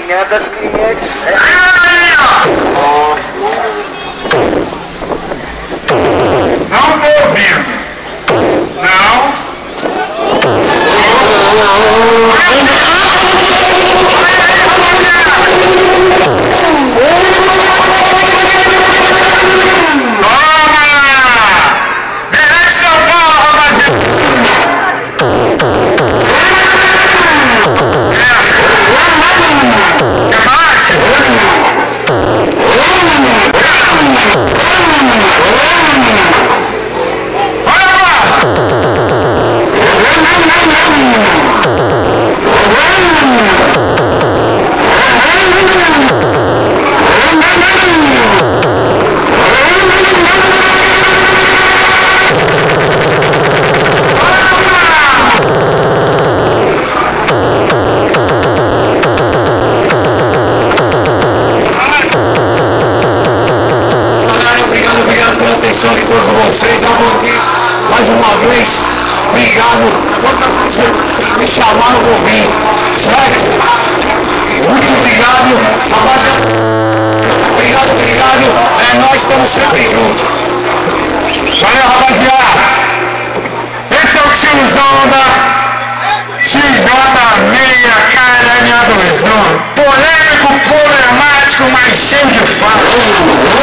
Tinha das clientes. Não tô ouvindo. Não. De todos vocês, eu vou aqui mais uma vez, obrigado por me chamaram por vir, certo? Muito obrigado, rapaziada. Obrigado, nós estamos sempre juntos. Valeu, rapaziada. Esse é o tiozão da XJ6 KLM2. Polêmico, problemático, mas cheio de fato.